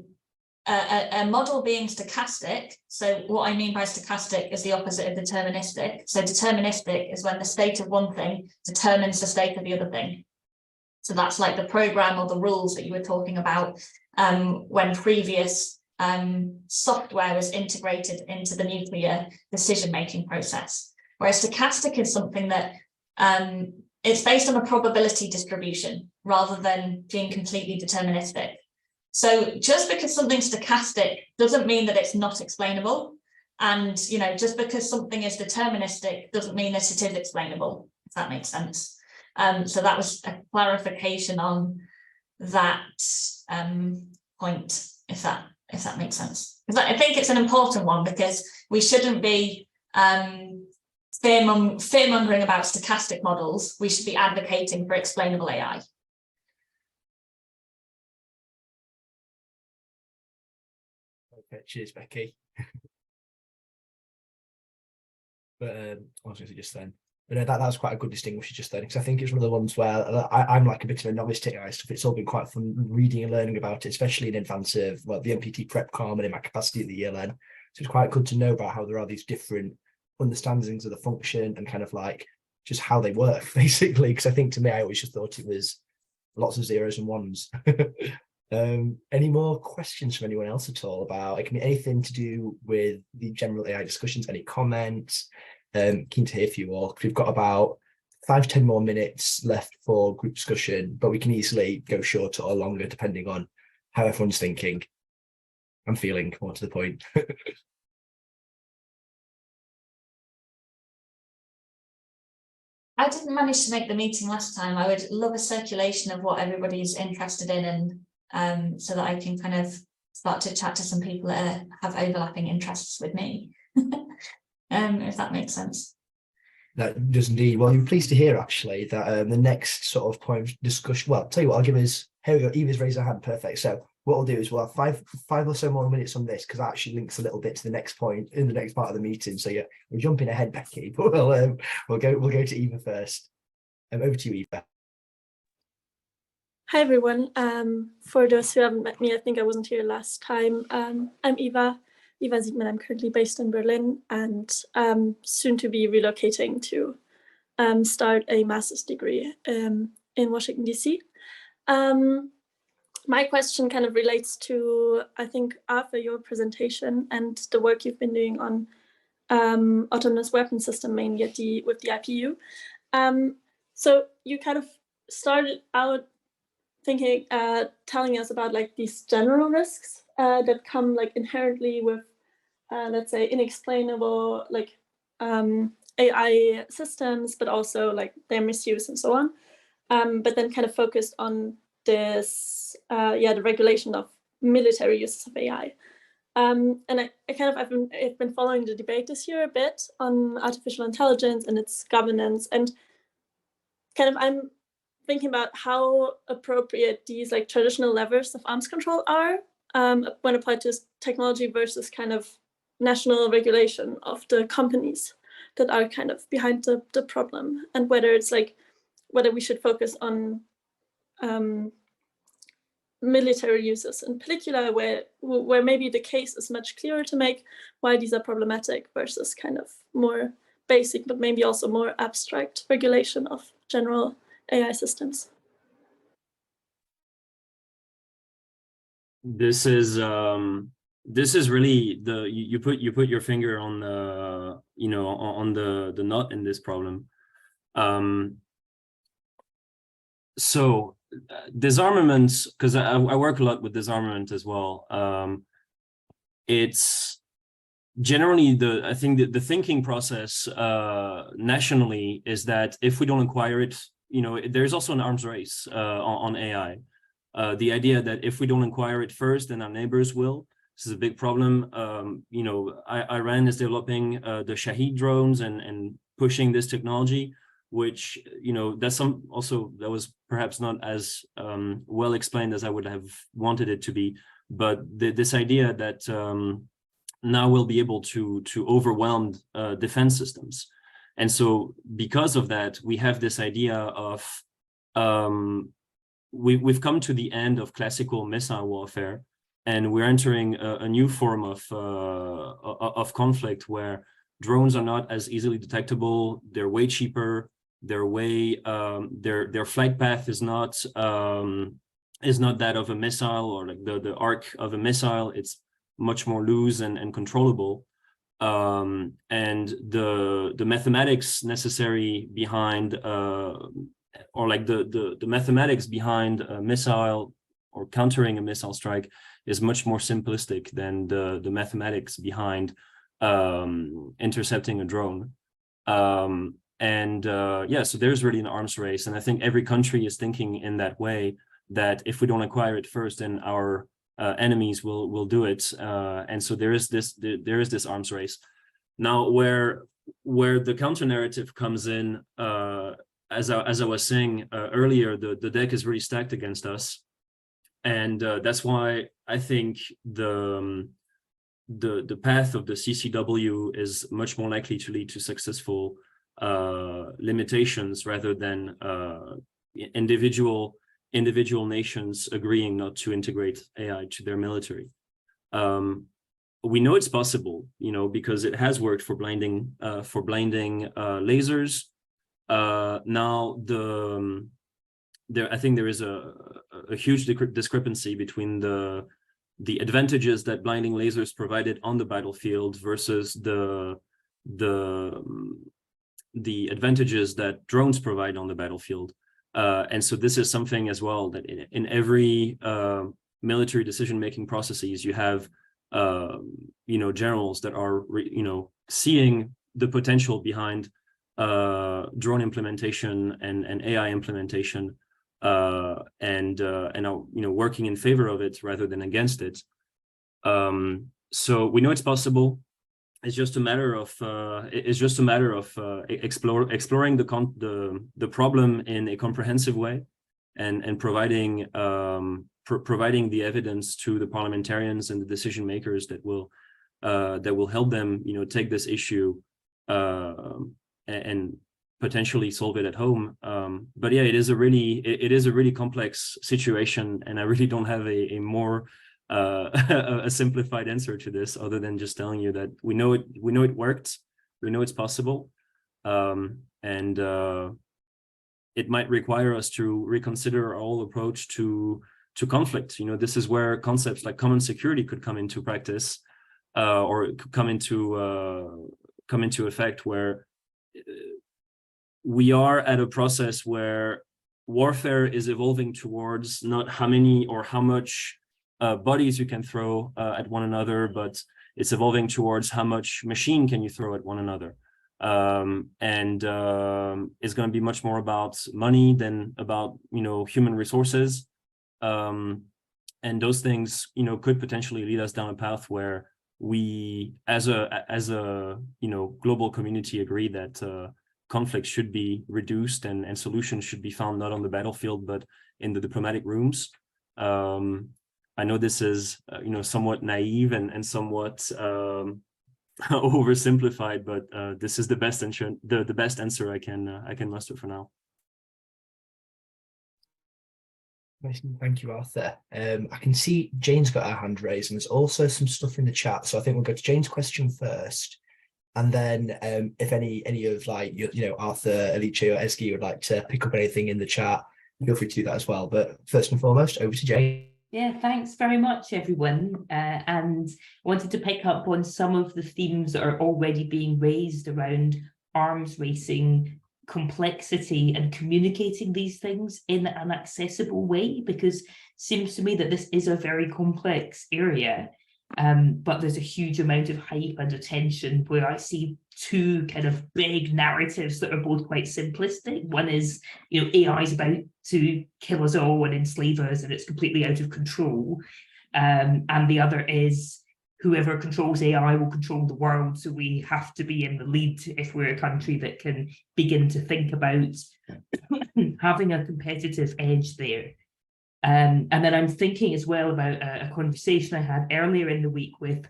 model being stochastic, so what I mean by stochastic is the opposite of deterministic. So deterministic is when the state of one thing determines the state of the other thing. So that's like the program or the rules that you were talking about when previous software was integrated into the nuclear decision-making process. Whereas stochastic is something that it's based on a probability distribution rather than being completely deterministic. So just because something's stochastic doesn't mean that it's not explainable. And, you know, just because something is deterministic doesn't mean that it is explainable, if that makes sense. So that was a clarification on that point, if that makes sense. Because I think it's an important one, because we shouldn't be fear-mongering about stochastic models. We should be advocating for explainable AI. Okay, cheers, Becky. But I was going to say just then. But no, that was quite a good distinction just then, because I think it's one of the ones where I'm like a bit of a novice to AI stuff. It's all been quite fun reading and learning about it, especially in advance of the MPT prep comm and in my capacity at the ELN. So it's quite good to know about how there are these different understandings of the function and kind of like just how they work, basically. Because I think to me, I always just thought it was lots of zeros and ones. Any more questions from anyone else at all about, it can be anything to do with the general AI discussions, any comments? Keen to hear from you all. We've got about 5 to 10 more minutes left for group discussion, but we can easily go shorter or longer depending on how everyone's thinking and feeling, more to the point. I didn't manage to make the meeting last time. I would love a circulation of what everybody's interested in, and so that I can kind of start to chat to some people that have overlapping interests with me. If that makes sense. That does indeed. Well, I'm pleased to hear actually that the next sort of point of discussion, well, I'll tell you what, I'll give us, here we go, Eva's raised her hand, perfect. So what we'll do is we'll have five or so more minutes on this, because that actually links a little bit to the next point in the next part of the meeting. So yeah, we're jumping ahead, Becky, but we'll go to Eva first. Over to you, Eva. Hi everyone. For those who haven't met me, I think I wasn't here last time. I'm Eva Ziegman. I'm currently based in Berlin and soon to be relocating to start a master's degree in Washington, D.C. My question kind of relates to, I think, Arthur, your presentation and the work you've been doing on autonomous weapon system, mainly with the IPU. So you kind of started out thinking, telling us about like these general risks that come like inherently with, let's say, inexplainable like AI systems, but also like their misuse and so on. But then kind of focused on this, the regulation of military uses of AI. And I've been following the debate this year a bit on artificial intelligence and its governance, and kind of I'm thinking about how appropriate these like traditional levers of arms control are when applied to technology versus kind of national regulation of the companies that are kind of behind the problem, and whether we should focus on military uses in particular, where maybe the case is much clearer to make why these are problematic versus kind of more basic, but maybe also more abstract regulation of general AI systems. This is really you put your finger on the on the nut in this problem. So disarmaments, because I work a lot with disarmament as well. It's generally I think the thinking process nationally is that if we don't acquire it, there's also an arms race on AI. The idea that if we don't acquire it first, then our neighbors will. This is a big problem. Iran is developing the Shahed drones and pushing this technology, which that was perhaps not as well explained as I would have wanted it to be. But this idea that now we'll be able to overwhelm defense systems. And so because of that, we have this idea of we've come to the end of classical missile warfare, and we're entering a new form of conflict where drones are not as easily detectable. They're way cheaper. Their flight path is not that of a missile, or like the arc of a missile. It's much more loose and controllable. And the mathematics necessary behind or like the mathematics behind a missile or countering a missile strike is much more simplistic than the mathematics behind intercepting a drone. Yeah, so there's really an arms race, and I think every country is thinking in that way, that if we don't acquire it first, then our enemies will do it, and so there is this arms race. Now, where the counter narrative comes in, as I was saying earlier, the deck is really stacked against us, and that's why I think the path of the CCW is much more likely to lead to successful limitations rather than individual nations agreeing not to integrate AI to their military. We know it's possible, because it has worked for blinding lasers. Now I think there is a huge discrepancy between the advantages that blinding lasers provided on the battlefield versus the advantages that drones provide on the battlefield. And so this is something as well that in every military decision-making processes, you have generals that are seeing the potential behind drone implementation and AI implementation, and working in favor of it rather than against it. So we know it's possible. It's just a matter of exploring the problem in a comprehensive way, and providing the evidence to the parliamentarians and the decision makers that will help them take this issue and potentially solve it at home. But yeah, it is a really complex situation, and I really don't have a more a simplified answer to this, other than just telling you that we know it worked, we know it's possible, and it might require us to reconsider our whole approach to conflict. This is where concepts like common security could come into practice, or come into effect, where we are at a process where warfare is evolving towards not how many or how much bodies you can throw at one another, but it's evolving towards how much machine can you throw at one another. And it's going to be much more about money than about human resources, and those things could potentially lead us down a path where we as a global community agree that conflict should be reduced and solutions should be found not on the battlefield but in the diplomatic rooms. I know this is somewhat naive and somewhat oversimplified, but this is the best answer I can muster for now. Thank you, Arthur. I can see Jane's got her hand raised, and there's also some stuff in the chat, so I think we'll go to Jane's question first, and then if any of Arthur, Alice, or Ezgi would like to pick up anything in the chat, feel free to do that as well. But first and foremost, over to Jane. Yeah, thanks very much, everyone. And I wanted to pick up on some of the themes that are already being raised around arms racing, complexity, and communicating these things in an accessible way, because it seems to me that this is a very complex area, but there's a huge amount of hype and attention, where I see two kind of big narratives that are both quite simplistic. One is, AI is about to kill us all and enslave us, and it's completely out of control. And the other is, whoever controls AI will control the world, so we have to be in the lead if we're a country that can begin to think about having a competitive edge there. And then I'm thinking as well about a conversation I had earlier in the week with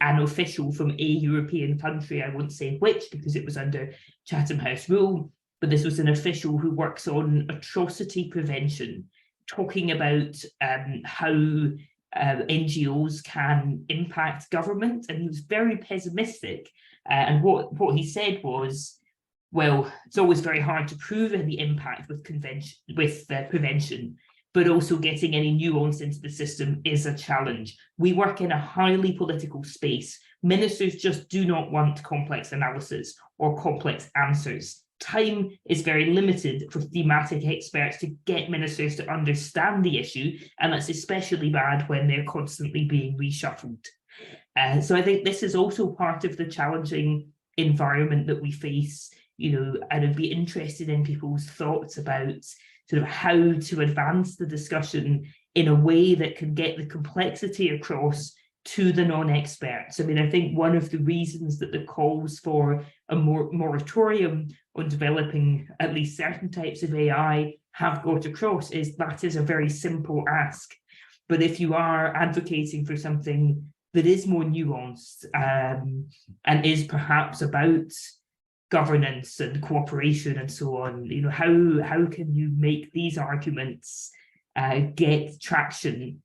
an official from a European country. I won't say which because it was under Chatham House rule, but this was an official who works on atrocity prevention, talking about how NGOs can impact government, and he was very pessimistic. And what he said was, well, it's always very hard to prove any impact with prevention, but also getting any nuance into the system is a challenge. We work in a highly political space. Ministers just do not want complex analysis or complex answers. time is very limited for thematic experts to get ministers to understand the issue, and that's especially bad when they're constantly being reshuffled. So I think this is also part of the challenging environment that we face, and I'd be interested in people's thoughts about sort of how to advance the discussion in a way that can get the complexity across to the non-experts. I mean, I think one of the reasons that the calls for a moratorium on developing at least certain types of AI have got across is that is a very simple ask. But if you are advocating for something that is more nuanced and is perhaps about governance and cooperation and so on, how can you make these arguments get traction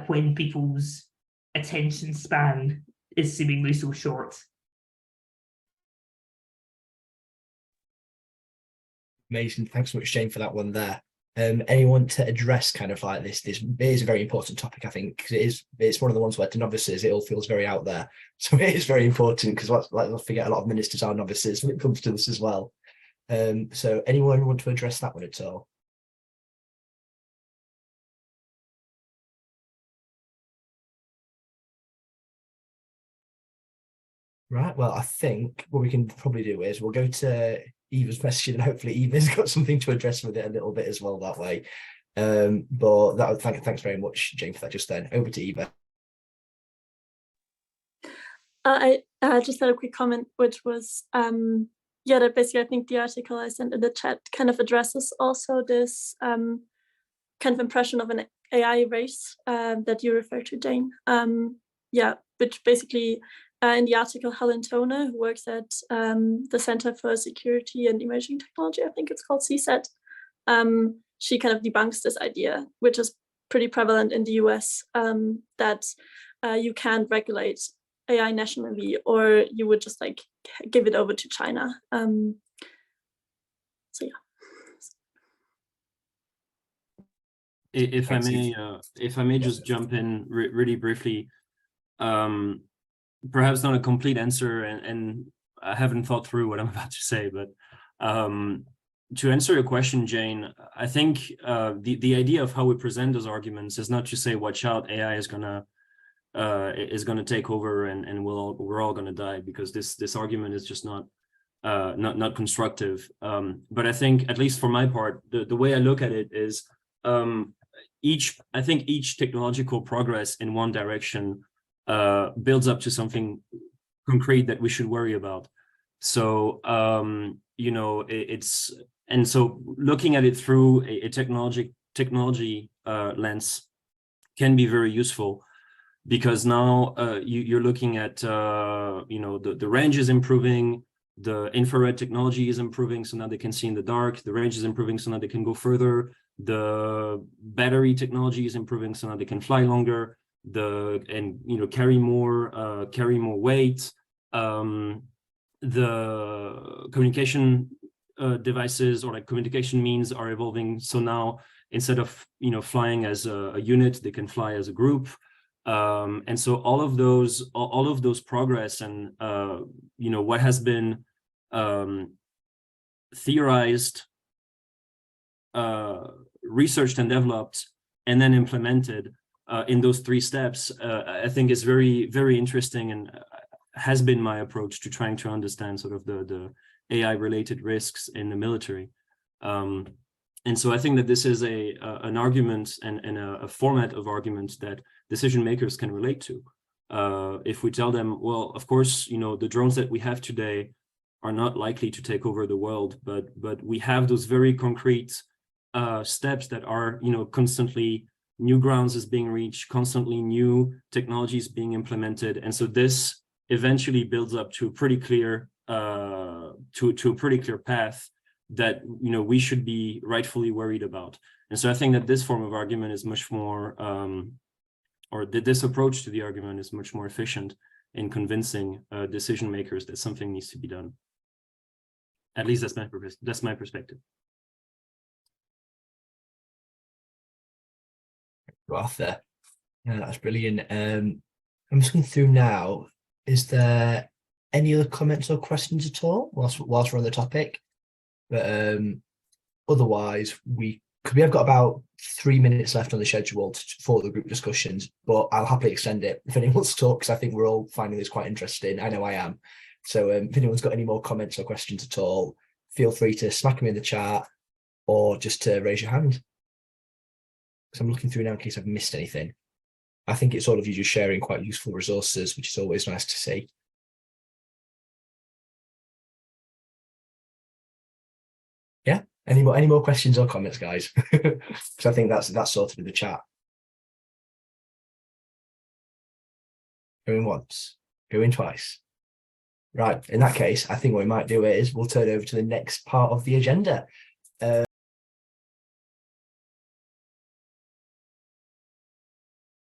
when people's attention span is seemingly so short? Amazing. Thanks so much, Jane, for that one there. Anyone to address kind of like this is a very important topic, I think, because it's one of the ones where to novices it all feels very out there. So it is very important, because let's forget, a lot of ministers are novices when it comes to this as well. So anyone want to address that one at all? Right, well, I think what we can probably do is we'll go to Eva's question, and hopefully Eva's got something to address with it a little bit as well that way. But thanks very much, Jane, for that just then. Over to Eva. I just had a quick comment, which was, that basically I think the article I sent in the chat kind of addresses also this kind of impression of an AI race that you referred to, Jane. Which basically, in the article, Helen Toner, who works at the Center for Security and Emerging Technology, I think it's called CSET, she kind of debunks this idea, which is pretty prevalent in the US, that you can't regulate AI nationally, or you would just like give it over to China. So yeah. If I may just jump in really briefly, perhaps not a complete answer, and I haven't thought through what I'm about to say, but to answer your question, Jane, I think the idea of how we present those arguments is not to say, watch out, AI is gonna take over and we're all gonna die, because this argument is just not constructive. But I think, at least for my part, the way I look at it is I think each technological progress in one direction builds up to something concrete that we should worry about. So and so looking at it through a technology lens can be very useful, because now you're looking at the range is improving, the infrared technology is improving, so now they can see in the dark. The range is improving, so now they can go further. The battery technology is improving, so now they can fly longer. Carry more weight. The communication devices, or like communication means, are evolving. So now, instead of flying as a unit, they can fly as a group. And so all of those progress and what has been theorized, researched and developed, and then implemented in those three steps, I think is very, very interesting, and has been my approach to trying to understand sort of the AI related risks in the military. And so I think that this is an argument and a format of argument that decision makers can relate to. If we tell them, well, of course, the drones that we have today are not likely to take over the world, but we have those very concrete steps that are, constantly new grounds is being reached, constantly new technologies being implemented, and so this eventually builds up to a pretty clear path that we should be rightfully worried about. And so I think that this form of argument is much more, this approach to the argument is much more efficient in convincing decision makers that something needs to be done. At least that's my perspective. Arthur, yeah, that's brilliant. I'm just going through now. Is there any other comments or questions at all whilst we're on the topic? But otherwise, we have got about 3 minutes left on the schedule for the group discussions, but I'll happily extend it if anyone wants to talk, because I think we're all finding this quite interesting. I know I am. So if anyone's got any more comments or questions at all, feel free to smack them in the chat or just to raise your hand. So I'm looking through now in case I've missed anything. I think it's all of you just sharing quite useful resources, which is always nice to see. Yeah, any more questions or comments, guys? Because I think that's sorted with the chat. Going once, going twice. Right, in that case, I think what we might do is we'll turn over to the next part of the agenda.